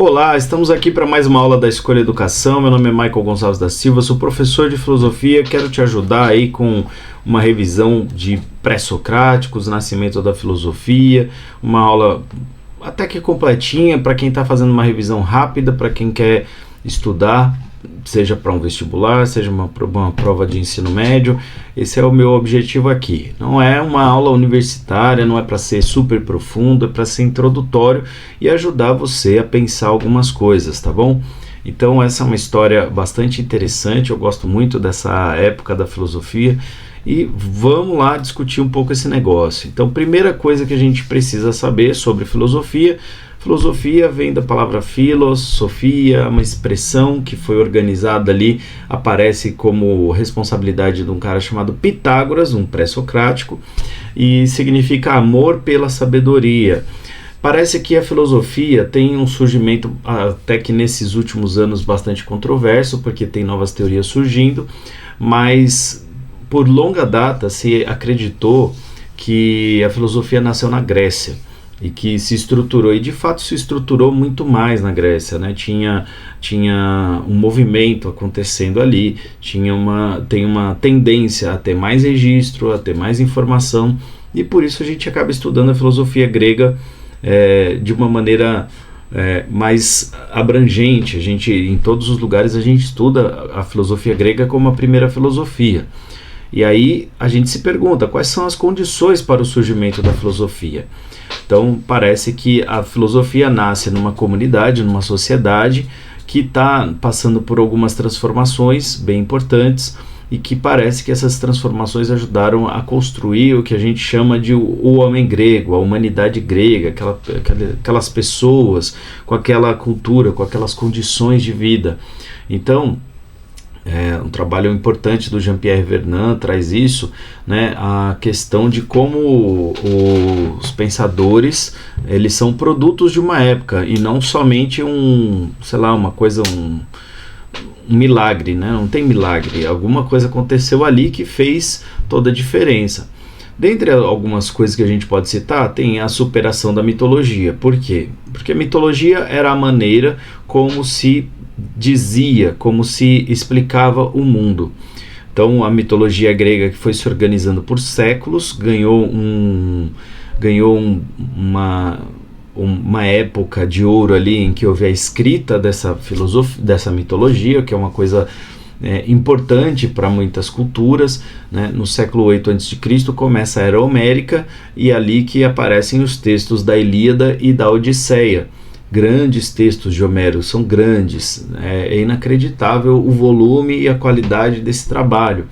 Olá, estamos aqui para mais uma aula da Escolha Educação. Meu nome é Michael Gonçalves da Silva, sou professor de filosofia. Quero te ajudar aí com uma revisão de pré-socráticos, nascimento da filosofia, uma aula até que completinha para quem está fazendo uma revisão rápida, para quem quer estudar, seja para um vestibular, seja uma prova de ensino médio. Esse é o meu objetivo aqui. Não é uma aula universitária, não é para ser super profundo, é para ser introdutório e ajudar você a pensar algumas coisas, tá bom? Então essa é uma história bastante interessante, eu gosto muito dessa época da filosofia e vamos lá discutir um pouco esse negócio. Então, primeira coisa que a gente precisa saber sobre filosofia. Filosofia vem da palavra philos, sofia, uma expressão que foi organizada ali, aparece como responsabilidade de um cara chamado Pitágoras, um pré-socrático, e significa amor pela sabedoria. Parece que a filosofia tem um surgimento, até que nesses últimos anos, bastante controverso, porque tem novas teorias surgindo, mas por longa data se acreditou que a filosofia nasceu na Grécia e que se estruturou, e de fato se estruturou muito mais na Grécia, né? Tinha um movimento acontecendo ali, tem uma tendência a ter mais registro, a ter mais informação, e por isso a gente acaba estudando a filosofia grega de uma maneira mais abrangente. Em todos os lugares a gente estuda a filosofia grega como a primeira filosofia. E aí a gente se pergunta quais são as condições para o surgimento da filosofia. Então parece que a filosofia nasce numa comunidade, numa sociedade que está passando por algumas transformações bem importantes e que parece que essas transformações ajudaram a construir o que a gente chama de o homem grego, a humanidade grega, aquelas pessoas com aquela cultura, com aquelas condições de vida. Então um trabalho importante do Jean-Pierre Vernant traz isso, né, a questão de como os pensadores, eles são produtos de uma época e não somente um milagre, né? Não tem milagre, alguma coisa aconteceu ali que fez toda a diferença. Dentre algumas coisas que a gente pode citar, tem a superação da mitologia. Por quê? Porque a mitologia era a maneira como se dizia, como se explicava o mundo. Então a mitologia grega, que foi se organizando por séculos, ganhou uma época de ouro ali em que houve a escrita dessa mitologia, que é uma coisa importante para muitas culturas, né? No século 8 a.C. começa a Era Homérica, e é ali que aparecem os textos da Ilíada e da Odisseia. Grandes textos de Homero, são grandes, é inacreditável o volume e a qualidade desse trabalho,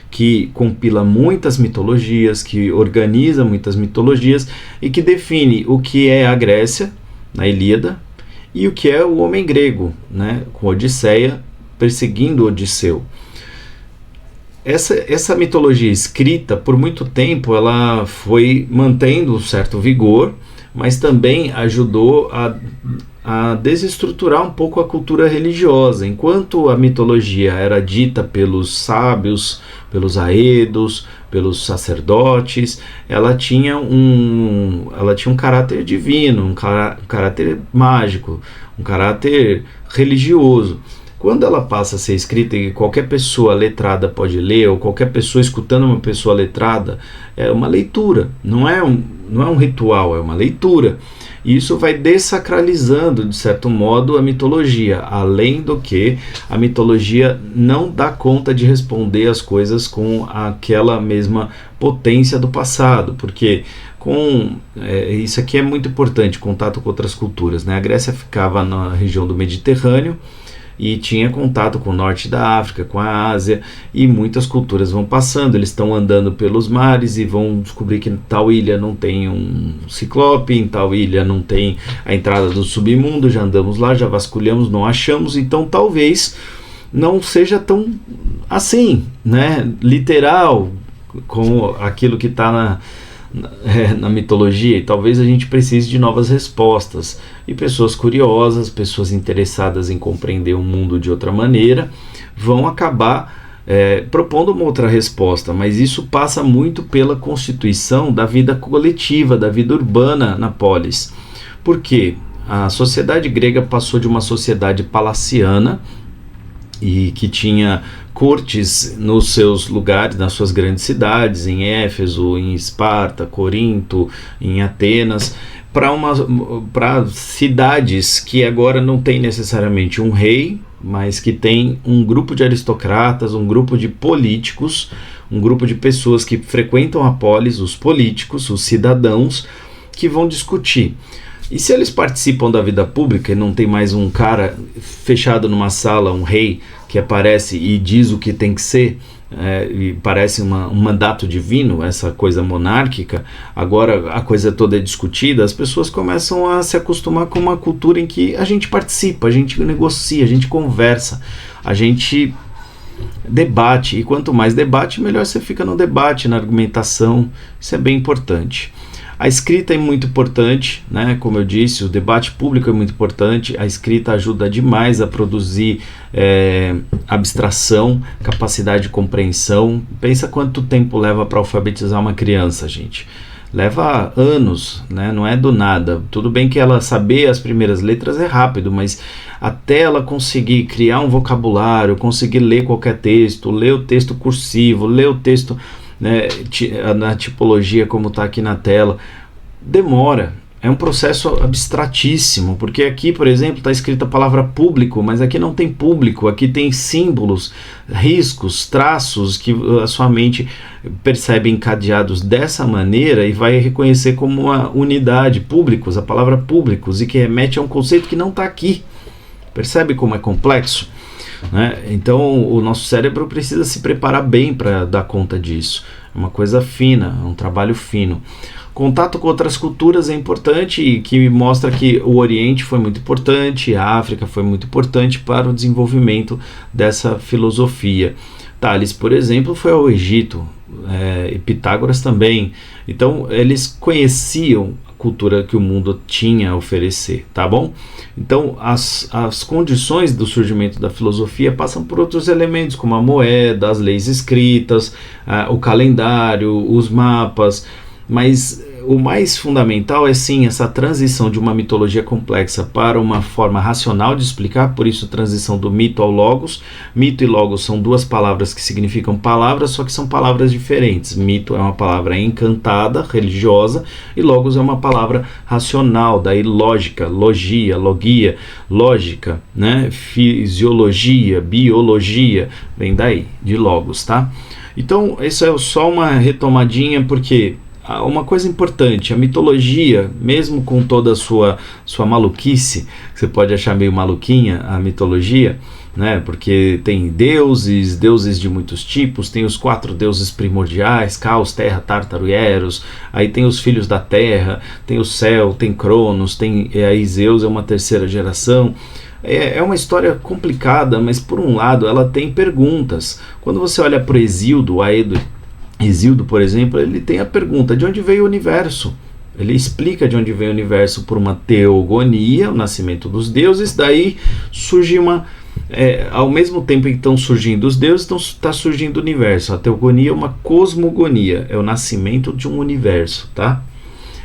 que compila muitas mitologias, que organiza muitas mitologias e que define o que é a Grécia, na Ilíada, e o que é o homem grego, né, com Odisseia perseguindo Odisseu. Essa mitologia escrita, por muito tempo, ela foi mantendo um certo vigor, mas também ajudou a desestruturar um pouco a cultura religiosa. Enquanto a mitologia era dita pelos sábios, pelos aedos, pelos sacerdotes, ela tinha um caráter divino, um caráter mágico, um caráter religioso. Quando ela passa a ser escrita e qualquer pessoa letrada pode ler, ou qualquer pessoa escutando uma pessoa letrada, é uma leitura, não é um ritual, é uma leitura. E isso vai dessacralizando, de certo modo, a mitologia, além do que a mitologia não dá conta de responder as coisas com aquela mesma potência do passado, porque isso aqui é muito importante, contato com outras culturas, né? A Grécia ficava na região do Mediterrâneo, e tinha contato com o norte da África, com a Ásia, e muitas culturas vão passando, eles estão andando pelos mares e vão descobrir que em tal ilha não tem um ciclope, em tal ilha não tem a entrada do submundo, já andamos lá, já vasculhamos, não achamos, então talvez não seja tão assim, né, literal, como aquilo que está na mitologia, e talvez a gente precise de novas respostas, e pessoas curiosas, pessoas interessadas em compreender o mundo de outra maneira, vão acabar propondo uma outra resposta, mas isso passa muito pela constituição da vida coletiva, da vida urbana na polis. Por quê? A sociedade grega passou de uma sociedade palaciana e que tinha cortes nos seus lugares, nas suas grandes cidades, em Éfeso, em Esparta, Corinto, em Atenas, para cidades que agora não tem necessariamente um rei, mas que tem um grupo de aristocratas, um grupo de políticos, um grupo de pessoas que frequentam a polis, os políticos, os cidadãos, que vão discutir. E se eles participam da vida pública e não tem mais um cara fechado numa sala, um rei, que aparece e diz o que tem que ser, e parece um mandato divino, essa coisa monárquica, agora a coisa toda é discutida, as pessoas começam a se acostumar com uma cultura em que a gente participa, a gente negocia, a gente conversa, a gente debate, e quanto mais debate, melhor você fica no debate, na argumentação, isso é bem importante. A escrita é muito importante, né? Como eu disse, o debate público é muito importante, a escrita ajuda demais a produzir abstração, capacidade de compreensão. Pensa quanto tempo leva para alfabetizar uma criança, gente. Leva anos, né? Não é do nada. Tudo bem que ela saber as primeiras letras é rápido, mas até ela conseguir criar um vocabulário, conseguir ler qualquer texto, ler o texto cursivo, ler o texto, né, na tipologia como está aqui na tela, demora, é um processo abstratíssimo, porque aqui, por exemplo, está escrita a palavra público, mas aqui não tem público, aqui tem símbolos, riscos, traços que a sua mente percebe encadeados dessa maneira e vai reconhecer como uma unidade, públicos, a palavra públicos, e que remete a um conceito que não está aqui. Percebe como é complexo? Né? Então o nosso cérebro precisa se preparar bem para dar conta disso. É uma coisa fina, é um trabalho fino. Contato com outras culturas é importante, e que mostra que o Oriente foi muito importante, a África foi muito importante para o desenvolvimento dessa filosofia. Tales, por exemplo, foi ao Egito, e Pitágoras também. Então eles conheciam cultura que o mundo tinha a oferecer, tá bom? Então as condições do surgimento da filosofia passam por outros elementos, como a moeda, as leis escritas, o calendário, os mapas, mas o mais fundamental é sim essa transição de uma mitologia complexa para uma forma racional de explicar, por isso transição do mito ao logos. Mito e logos são duas palavras que significam palavras, só que são palavras diferentes. Mito é uma palavra encantada, religiosa, e logos é uma palavra racional, daí lógica, logia, logia, lógica, né? Fisiologia, biologia, vem daí, de logos, tá? Então, isso é só uma retomadinha, porque uma coisa importante, a mitologia, mesmo com toda a sua maluquice, que você pode achar meio maluquinha a mitologia, né? Porque tem deuses de muitos tipos, tem os 4 deuses primordiais, Caos, Terra, Tártaro e Eros, aí tem os filhos da Terra, tem o céu, tem Cronos, tem aí Zeus, é uma terceira geração. É uma história complicada, mas por um lado ela tem perguntas. Quando você olha para o Hesíodo, por exemplo, ele tem a pergunta: de onde veio o universo? Ele explica de onde veio o universo por uma teogonia, o nascimento dos deuses. Daí surge ao mesmo tempo que estão surgindo os deuses, está surgindo o universo. A teogonia é uma cosmogonia, é o nascimento de um universo, tá?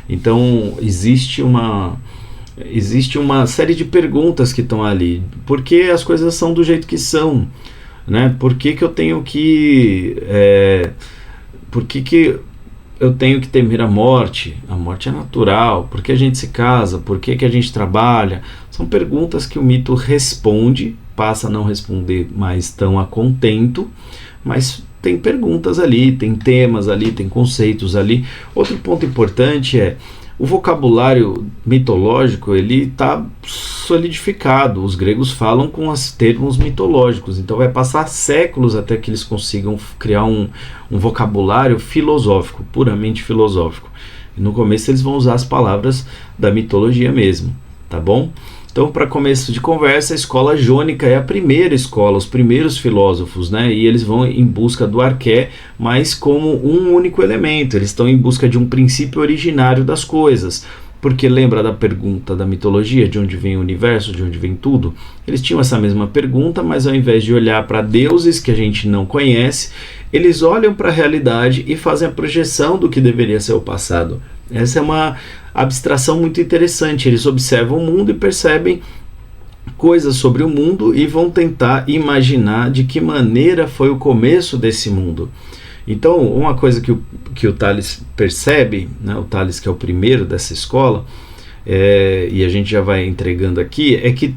Então existe uma série de perguntas que estão ali. Por que as coisas são do jeito que são? Né? Por que eu tenho que... Por que eu tenho que temer a morte? A morte é natural. Por que a gente se casa? Por que a gente trabalha? São perguntas que o mito responde, passa a não responder mais tão a contento, mas tem perguntas ali, tem temas ali, tem conceitos ali. Outro ponto importante é o vocabulário mitológico, ele está solidificado. Os gregos falam com os termos mitológicos, então vai passar séculos até que eles consigam criar um vocabulário filosófico, puramente filosófico. E no começo eles vão usar as palavras da mitologia mesmo, tá bom? Então, para começo de conversa, a escola jônica é a primeira escola, os primeiros filósofos, né? E eles vão em busca do arqué, mas como um único elemento. Eles estão em busca de um princípio originário das coisas. Porque lembra da pergunta da mitologia, de onde vem o universo, de onde vem tudo? Eles tinham essa mesma pergunta, mas ao invés de olhar para deuses que a gente não conhece, eles olham para a realidade e fazem a projeção do que deveria ser o passado. Essa é uma abstração muito interessante. Eles observam o mundo e percebem coisas sobre o mundo e vão tentar imaginar de que maneira foi o começo desse mundo. Então, uma coisa que o Tales percebe, né, o Tales, que é o primeiro dessa escola, e a gente já vai entregando aqui, é que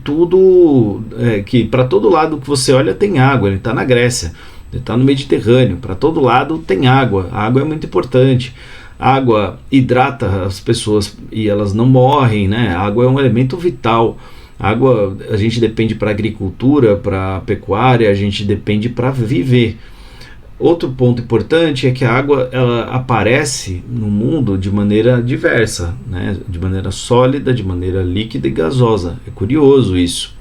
que para todo lado que você olha tem água. Ele está na Grécia, ele está no Mediterrâneo, para todo lado tem água. A água é muito importante. A água hidrata as pessoas e elas não morrem, né? A água é um elemento vital. A água a gente depende para agricultura, para pecuária, a gente depende para viver. Outro ponto importante é que a água ela aparece no mundo de maneira diversa, né? De maneira sólida, de maneira líquida e gasosa. É curioso isso.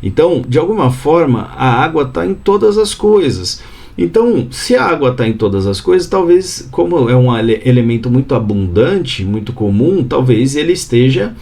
Então, de alguma forma, a água está em todas as coisas. Então, se a água está em todas as coisas, talvez, como é um elemento muito abundante, muito comum, talvez ele esteja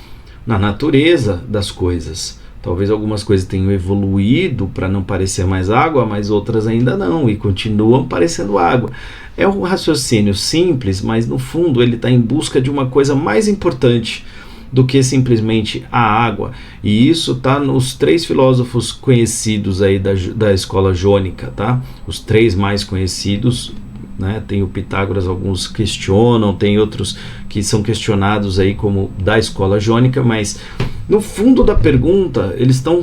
na natureza das coisas. Talvez algumas coisas tenham evoluído para não parecer mais água, mas outras ainda não, e continuam parecendo água. É um raciocínio simples, mas no fundo ele está em busca de uma coisa mais importante do que simplesmente a água. E isso está nos 3 filósofos conhecidos aí da escola jônica, tá? Os 3 mais conhecidos, né? Tem o Pitágoras, alguns questionam, tem outros que são questionados aí como da escola jônica, mas no fundo da pergunta eles estão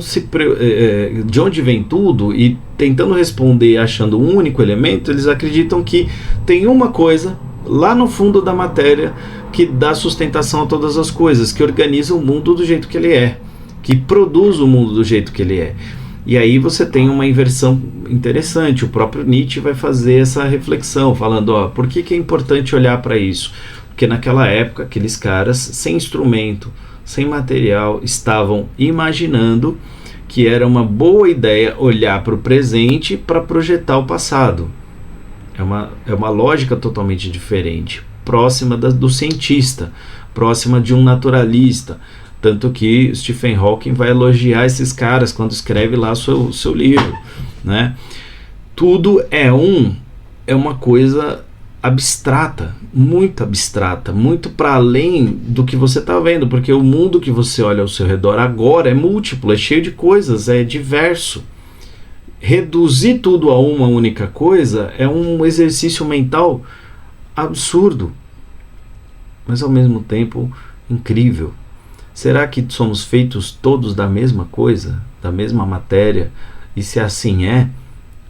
de onde vem tudo, e tentando responder achando um único elemento. Eles acreditam que tem uma coisa lá no fundo da matéria que dá sustentação a todas as coisas, que organiza o mundo do jeito que ele é, que produz o mundo do jeito que ele é. E aí você tem uma inversão interessante. O próprio Nietzsche vai fazer essa reflexão, falando, por que é importante olhar para isso? Porque naquela época, aqueles caras sem instrumento, sem material, estavam imaginando que era uma boa ideia olhar para o presente para projetar o passado. É uma lógica totalmente diferente, próxima do cientista, próxima de um naturalista. Tanto que Stephen Hawking vai elogiar esses caras quando escreve lá seu livro, né? Tudo é uma coisa abstrata, muito para além do que você está vendo, porque o mundo que você olha ao seu redor agora é múltiplo, é cheio de coisas, é diverso. Reduzir tudo a uma única coisa é um exercício mental absurdo, mas ao mesmo tempo incrível. Será que somos feitos todos da mesma coisa, da mesma matéria? E se assim é,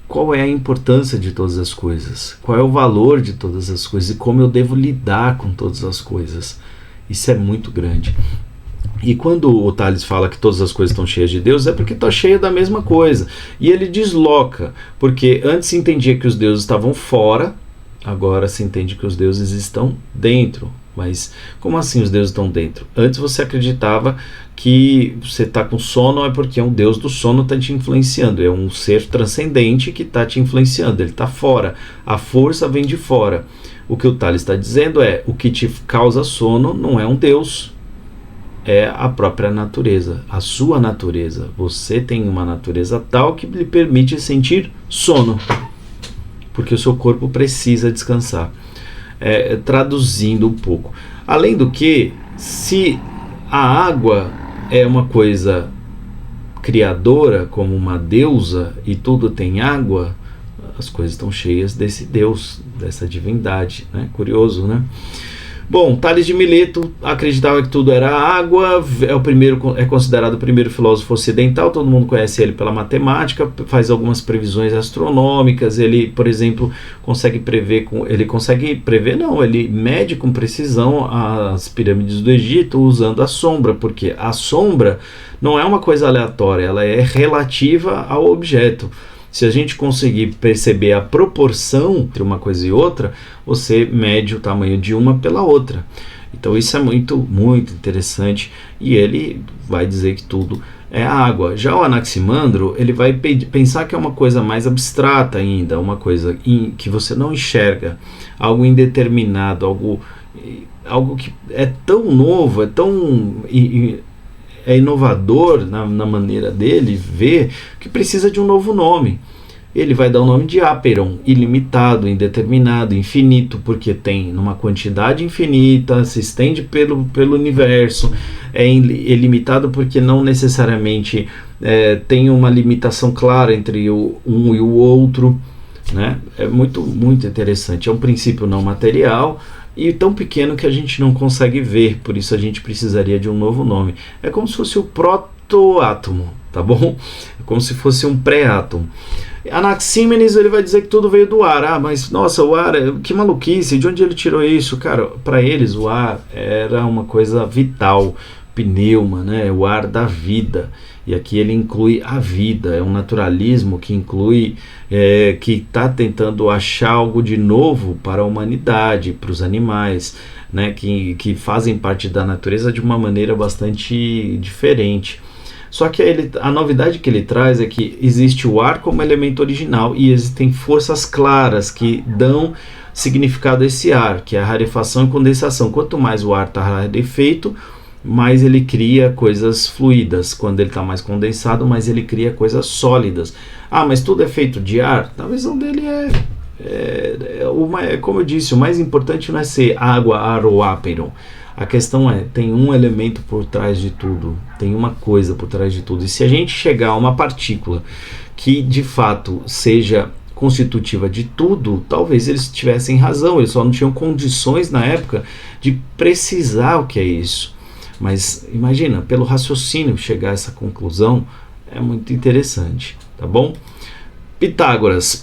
qual é a importância de todas as coisas? Qual é o valor de todas as coisas? E como eu devo lidar com todas as coisas? Isso é muito grande. E quando o Tales fala que todas as coisas estão cheias de Deus, é porque está cheia da mesma coisa. E ele desloca, porque antes se entendia que os deuses estavam fora, agora se entende que os deuses estão dentro. Mas como assim os deuses estão dentro? Antes você acreditava que você está com sono é porque um deus do sono está te influenciando. É um ser transcendente que está te influenciando. Ele está fora. A força vem de fora. O que o Tales está dizendo é: o que te causa sono não é um deus, é a própria natureza, a sua natureza. Você tem uma natureza tal que lhe permite sentir sono, porque o seu corpo precisa descansar. Traduzindo um pouco, além do que, se a água é uma coisa criadora, como uma deusa, e tudo tem água, as coisas estão cheias desse Deus, dessa divindade, né? Curioso, né? Bom, Tales de Mileto acreditava que tudo era água, é considerado o primeiro filósofo ocidental, todo mundo conhece ele pela matemática, faz algumas previsões astronômicas. Ele, por exemplo, ele mede com precisão as pirâmides do Egito usando a sombra, porque a sombra não é uma coisa aleatória, ela é relativa ao objeto. Se a gente conseguir perceber a proporção entre uma coisa e outra, você mede o tamanho de uma pela outra. Então isso é muito, muito interessante, e ele vai dizer que tudo é água. Já o Anaximandro, ele vai pensar que é uma coisa mais abstrata ainda, uma coisa que você não enxerga, algo indeterminado, algo que é tão novo, é inovador na maneira dele ver, que precisa de um novo nome. ele vai dar o nome de Aperon, ilimitado, indeterminado, infinito, porque tem numa quantidade infinita, se estende pelo universo, é ilimitado porque não necessariamente tem uma limitação clara entre um e o outro, né? É muito, muito interessante. É um princípio não material e tão pequeno que a gente não consegue ver, por isso a gente precisaria de um novo nome. É como se fosse o protoátomo, tá bom? É como se fosse um pré-átomo. Anaxímenes, ele vai dizer que tudo veio do ar. Ah, mas nossa, o ar, que maluquice, de onde ele tirou isso? Cara, para eles o ar era uma coisa vital, pneuma, né? O ar da vida. E aqui ele inclui a vida, é um naturalismo que inclui, que está tentando achar algo de novo para a humanidade, para os animais, né, que fazem parte da natureza de uma maneira bastante diferente. Só que a novidade que ele traz é que existe o ar como elemento original e existem forças claras que dão significado a esse ar, que é a rarefação e condensação. Quanto mais o ar está rarefeito, mais ele cria coisas fluidas. Quando ele está mais condensado, mais ele cria coisas sólidas. Ah, mas tudo é feito de ar? A visão dele como eu disse, o mais importante não é ser água, ar ou áperon. A questão tem um elemento por trás de tudo, tem uma coisa por trás de tudo. E se a gente chegar a uma partícula que de fato seja constitutiva de tudo, talvez eles tivessem razão, eles só não tinham condições na época de precisar o que é isso. Mas imagina, pelo raciocínio chegar a essa conclusão é muito interessante, tá bom? Pitágoras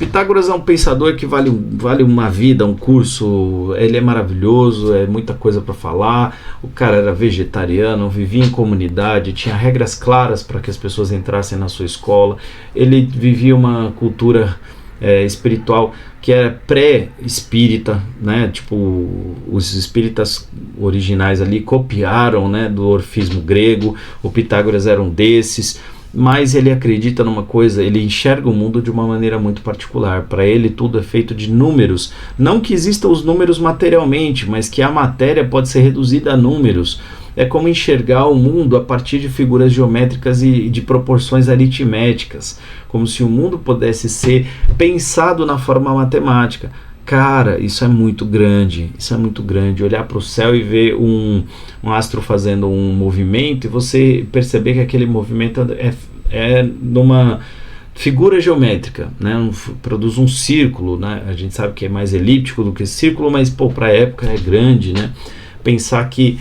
é um pensador que vale uma vida, um curso. Ele é maravilhoso, é muita coisa para falar. O cara era vegetariano, vivia em comunidade, tinha regras claras para que as pessoas entrassem na sua escola. Ele vivia uma cultura espiritual que era pré-espírita, né? Tipo, os espíritas originais ali copiaram, né, do orfismo grego. O Pitágoras era um desses. Mas ele acredita numa coisa, ele enxerga o mundo de uma maneira muito particular. Para ele tudo é feito de números. Não que existam os números materialmente, mas que a matéria pode ser reduzida a números. É como enxergar o mundo a partir de figuras geométricas e de proporções aritméticas. Como se o mundo pudesse ser pensado na forma matemática. Cara, isso é muito grande, olhar para o céu e ver um astro fazendo um movimento e você perceber que aquele movimento é numa figura geométrica, né? Produz um círculo, né? A gente sabe que é mais elíptico do que círculo, mas para a época é grande, né? Pensar que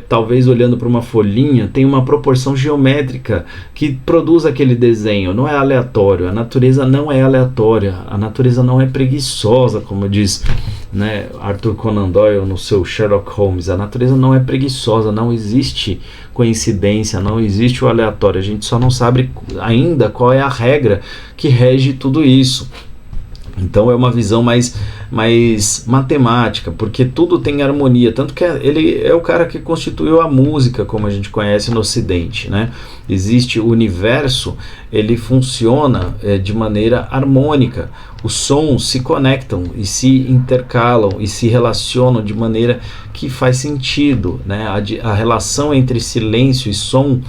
talvez olhando para uma folhinha tem uma proporção geométrica que produz aquele desenho, não é aleatório. A natureza não é aleatória, a natureza não é preguiçosa, como diz, né, Arthur Conan Doyle no seu Sherlock Holmes. A natureza não é preguiçosa, não existe coincidência, não existe o aleatório. A gente só não sabe ainda qual é a regra que rege tudo isso. Então é uma visão mais matemática, porque tudo tem harmonia, tanto que ele é o cara que constituiu a música como a gente conhece no Ocidente, né? Existe o universo, ele funciona de maneira harmônica, os sons se conectam e se intercalam e se relacionam de maneira que faz sentido, né? A relação entre silêncio e som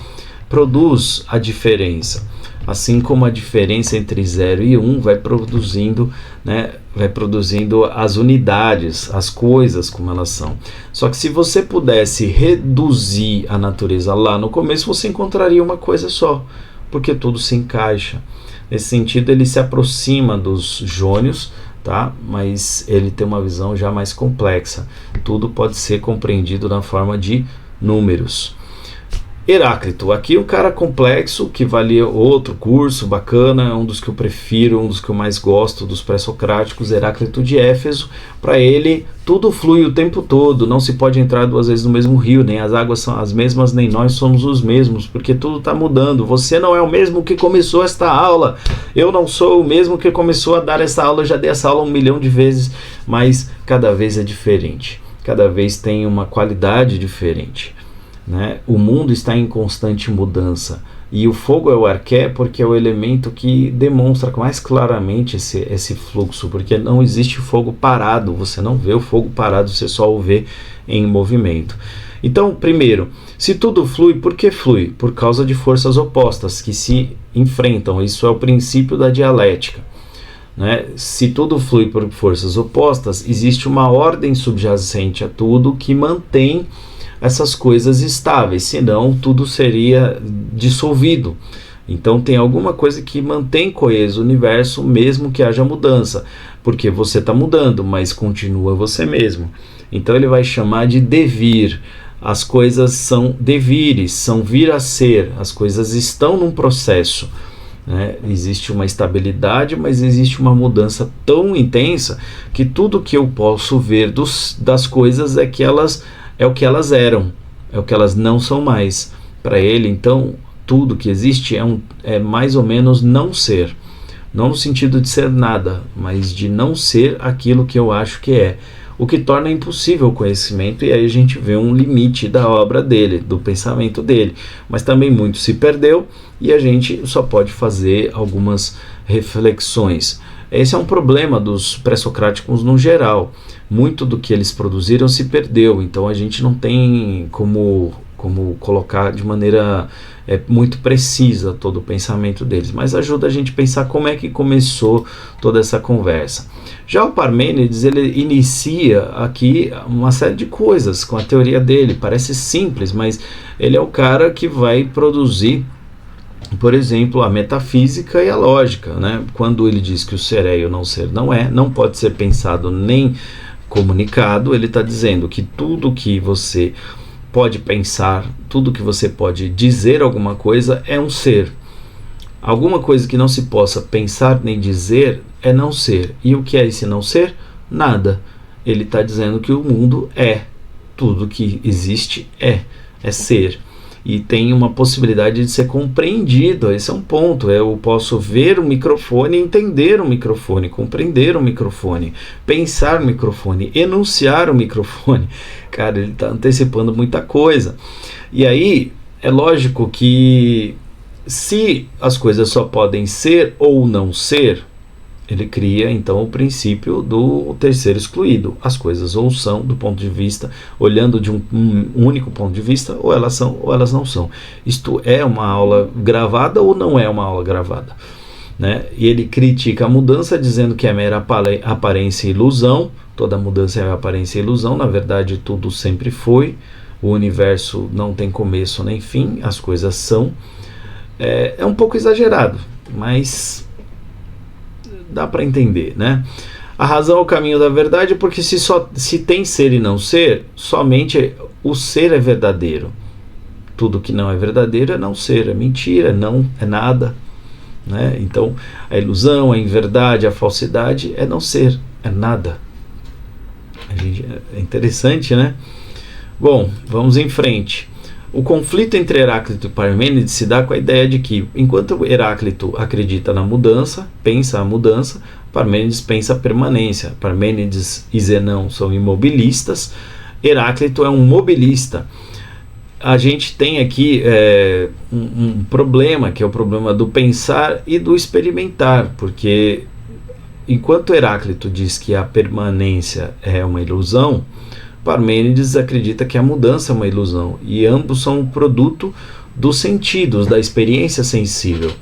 produz a diferença. Assim como a diferença entre 0 e 1 vai produzindo, né, as unidades, as coisas como elas são. Só que se você pudesse reduzir a natureza lá no começo, você encontraria uma coisa só, porque tudo se encaixa. Nesse sentido, ele se aproxima dos jônios, tá? Mas ele tem uma visão já mais complexa. Tudo pode ser compreendido na forma de números. Heráclito, aqui um cara complexo que valia outro curso bacana, um dos que eu prefiro, um dos que eu mais gosto dos pré-socráticos, Heráclito de Éfeso. Para ele tudo flui o tempo todo, não se pode entrar duas vezes no mesmo rio, nem as águas são as mesmas, nem nós somos os mesmos, porque tudo está mudando. Você não é o mesmo que começou esta aula, eu não sou o mesmo que começou a dar essa aula, eu já dei essa aula 1 milhão de vezes, mas cada vez é diferente, cada vez tem uma qualidade diferente. Né? O mundo está em constante mudança e o fogo é o arqué porque é o elemento que demonstra mais claramente esse fluxo, porque não existe fogo parado, você não vê o fogo parado, você só o vê em movimento. Então, primeiro, se tudo flui, por que flui? Por causa de forças opostas que se enfrentam. Isso é o princípio da dialética, né? Se tudo flui por forças opostas, existe uma ordem subjacente a tudo que mantém essas coisas estáveis, senão tudo seria dissolvido. Então tem alguma coisa que mantém coeso o universo, mesmo que haja mudança, porque você está mudando, mas continua você mesmo. Então ele vai chamar de devir. As coisas são devires, são vir a ser, as coisas estão num processo, né? Existe uma estabilidade, mas existe uma mudança tão intensa que tudo que eu posso ver das coisas é o que elas eram, é o que elas não são mais. Para ele, então, tudo que existe é mais ou menos não ser. Não no sentido de ser nada, mas de não ser aquilo que eu acho que é. O que torna impossível o conhecimento, e aí a gente vê um limite da obra dele, do pensamento dele. Mas também muito se perdeu e a gente só pode fazer algumas reflexões. Esse é um problema dos pré-socráticos no geral. Muito do que eles produziram se perdeu, então a gente não tem como colocar de maneira muito precisa todo o pensamento deles, mas ajuda a gente a pensar como é que começou toda essa conversa. Já o Parmênides, ele inicia aqui uma série de coisas com a teoria dele, parece simples, mas ele é o cara que vai produzir, por exemplo, a metafísica e a lógica, né? Quando ele diz que o ser é e o não ser não pode ser pensado nem comunicado, ele está dizendo que tudo que você pode pensar, tudo que você pode dizer alguma coisa é um ser. Alguma coisa que não se possa pensar nem dizer é não ser. E o que é esse não ser? Nada. Ele está dizendo que o mundo é. Tudo que existe é ser. E tem uma possibilidade de ser compreendido. Esse é um ponto. Eu posso ver o microfone, entender o microfone, compreender o microfone, pensar o microfone, enunciar o microfone. Cara, ele está antecipando muita coisa. E aí, é lógico que se as coisas só podem ser ou não ser, ele cria então o princípio do terceiro excluído. As coisas ou são, do ponto de vista, olhando de um único ponto de vista, ou elas são ou elas não são. Isto é uma aula gravada ou não é uma aula gravada, né? E ele critica a mudança dizendo que é mera aparência e ilusão. Toda mudança é aparência e ilusão. Na verdade, tudo sempre foi. O universo não tem começo nem fim. As coisas são. É um pouco exagerado, mas dá para entender, né? A razão é o caminho da verdade, porque se tem ser e não ser, somente o ser é verdadeiro. Tudo que não é verdadeiro é não ser, é mentira, não é nada, né? Então, a ilusão, a inverdade, a falsidade é não ser, é nada. É interessante, né? Bom, vamos em frente. O conflito entre Heráclito e Parmênides se dá com a ideia de que, enquanto Heráclito acredita na mudança, pensa a mudança, Parmênides pensa a permanência. Parmênides e Zenão são imobilistas, Heráclito é um mobilista. A gente tem aqui um problema, que é o problema do pensar e do experimentar, porque enquanto Heráclito diz que a permanência é uma ilusão, Parmênides acredita que a mudança é uma ilusão, e ambos são um produto dos sentidos, da experiência sensível.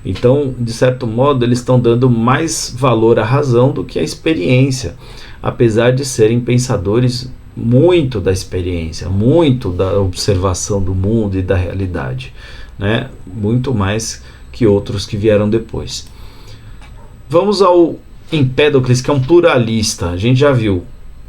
Então, de certo modo, eles estão dando mais valor à razão do que à experiência, apesar de serem pensadores muito da experiência, muito da observação do mundo e da realidade, né? Muito mais que outros que vieram depois. Vamos ao Empédocles, que é um pluralista. A gente já viu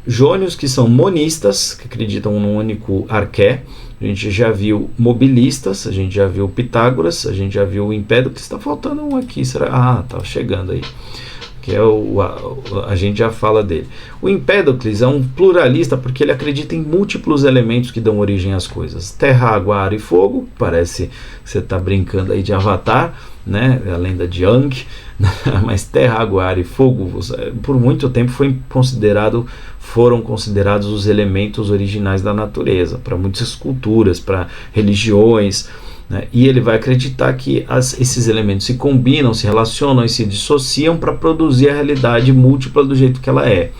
jônios, que são monistas, que acreditam num único arqué. A gente já viu mobilistas, a gente já viu Pitágoras, a gente já viu o Empédocles. Está faltando um aqui, será? Ah, tá chegando aí, que é a gente já fala dele. O Empédocles é um pluralista porque ele acredita em múltiplos elementos que dão origem às coisas. Terra, água, ar e fogo. Parece que você está brincando aí de Avatar, né? A lenda de Aang. Mas terra, água, ar e fogo, por muito tempo foram considerados os elementos originais da natureza, para muitas culturas, para religiões, né? E ele vai acreditar que esses elementos se combinam, se relacionam e se dissociam para produzir a realidade múltipla do jeito que ela é.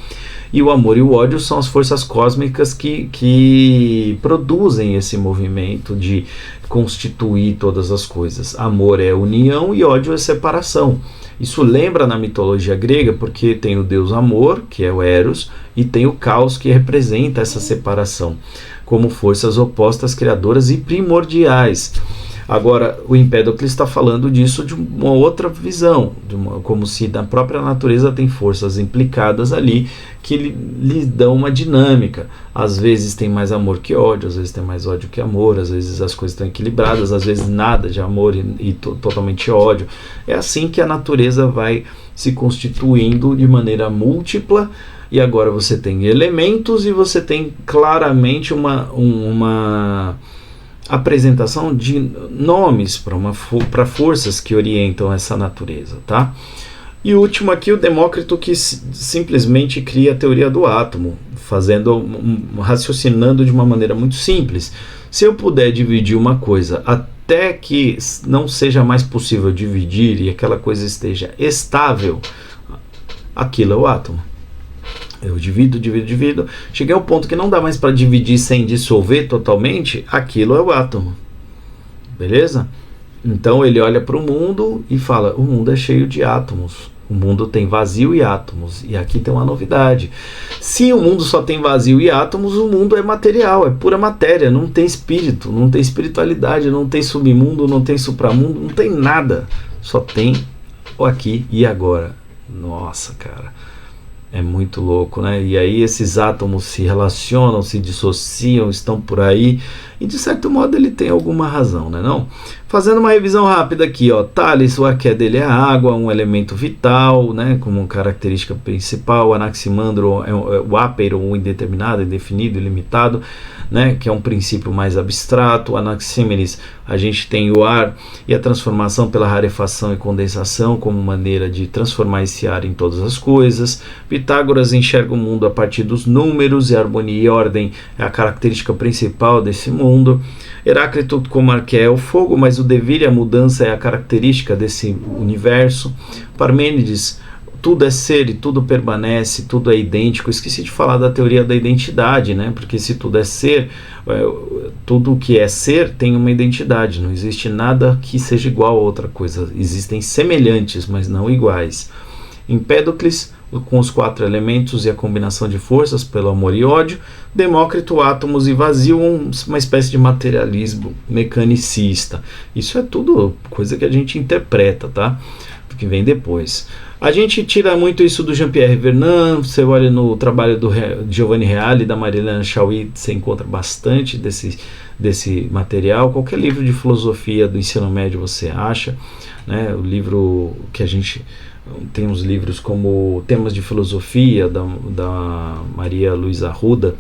e o amor e o ódio são as forças cósmicas que produzem esse movimento de constituir todas as coisas. Amor é união e ódio é separação. Isso lembra na mitologia grega, porque tem o deus amor, que é o Eros, e tem o caos, que representa essa separação, como forças opostas, criadoras e primordiais. Agora, o Empédocles está falando disso de uma outra visão, como se na própria natureza tem forças implicadas ali que lhe dão uma dinâmica. Às vezes tem mais amor que ódio, às vezes tem mais ódio que amor, às vezes as coisas estão equilibradas, às vezes nada de amor e totalmente ódio. É assim que a natureza vai se constituindo de maneira múltipla. E agora você tem elementos e você tem claramente uma apresentação de nomes para forças que orientam essa natureza, tá? E o último aqui, o Demócrito, que simplesmente cria a teoria do átomo, raciocinando de uma maneira muito simples. Se eu puder dividir uma coisa até que não seja mais possível dividir e aquela coisa esteja estável, aquilo é o átomo. Eu divido. Cheguei ao ponto que não dá mais para dividir sem dissolver totalmente, aquilo é o átomo. Beleza? Então ele olha para o mundo e fala, o mundo é cheio de átomos. O mundo tem vazio e átomos. E aqui tem uma novidade. Se o mundo só tem vazio e átomos, o mundo é material, é pura matéria, não tem espírito, não tem espiritualidade, não tem submundo, não tem supramundo, não tem nada. Só tem o aqui e agora. Nossa, cara. É muito louco, né? E aí esses átomos se relacionam, se dissociam, estão por aí. E de certo modo ele tem alguma razão, né? Não? Fazendo uma revisão rápida aqui, ó. Thales, o arqué dele é a água, um elemento vital, né? Como característica principal. Anaximandro é o ápero, o indeterminado, indefinido, ilimitado, né? Que é um princípio mais abstrato. Anaxímenes, a gente tem o ar e a transformação pela rarefação e condensação como maneira de transformar esse ar em todas as coisas. Pitágoras enxerga o mundo a partir dos números e a harmonia e ordem é a característica principal desse mundo. Heráclito, como arqué, é o fogo, mas o devir e a mudança é a característica desse universo. Parmênides, tudo é ser e tudo permanece, tudo é idêntico. Esqueci de falar da teoria da identidade, né? Porque se tudo é ser, tudo que é ser tem uma identidade. Não existe nada que seja igual a outra coisa. Existem semelhantes, mas não iguais. Empédocles, com os 4 elementos e a combinação de forças pelo amor e ódio. Demócrito, átomos e vazio, uma espécie de materialismo mecanicista. Isso é tudo coisa que a gente interpreta, tá? Que vem depois. A gente tira muito isso do Jean-Pierre Vernant. Você olha no trabalho do Giovanni Reale e da Marilena Chauí, você encontra bastante desse material. Qualquer livro de filosofia do ensino médio você acha, né? O livro que a gente tem uns livros como Temas de Filosofia da Maria Luísa Arruda,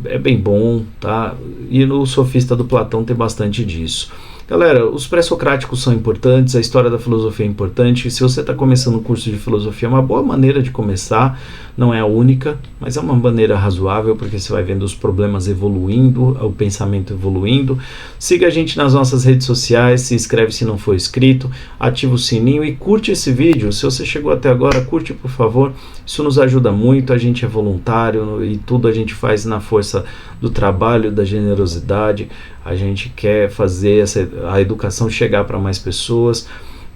é bem bom, tá? E no Sofista do Platão tem bastante disso. Galera, os pré-socráticos são importantes, a história da filosofia é importante. Se você está começando um curso de filosofia, é uma boa maneira de começar. Não é a única, mas é uma maneira razoável, porque você vai vendo os problemas evoluindo, o pensamento evoluindo. Siga a gente nas nossas redes sociais, se inscreve se não for inscrito, ativa o sininho e curte esse vídeo. Se você chegou até agora, curte por favor, isso nos ajuda muito. A gente é voluntário e tudo a gente faz na força do trabalho, da generosidade. A gente quer fazer a educação chegar para mais pessoas.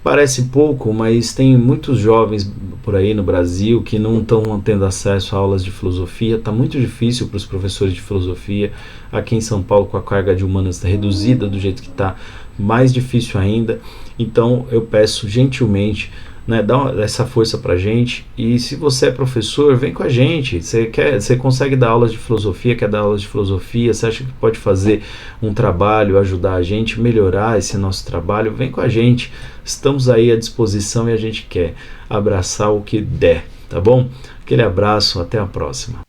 Parece pouco, mas tem muitos jovens por aí no Brasil que não estão tendo acesso a aulas de filosofia. Está muito difícil para os professores de filosofia. Aqui em São Paulo, com a carga de humanas reduzida do jeito que está, mais difícil ainda. Então eu peço gentilmente, né, dá essa força pra gente. E se você é professor, vem com a gente. Você consegue dar aulas de filosofia, quer dar aulas de filosofia, você acha que pode fazer um trabalho, ajudar a gente, melhorar esse nosso trabalho, vem com a gente. Estamos aí à disposição e a gente quer abraçar o que der, tá bom? Aquele abraço, até a próxima.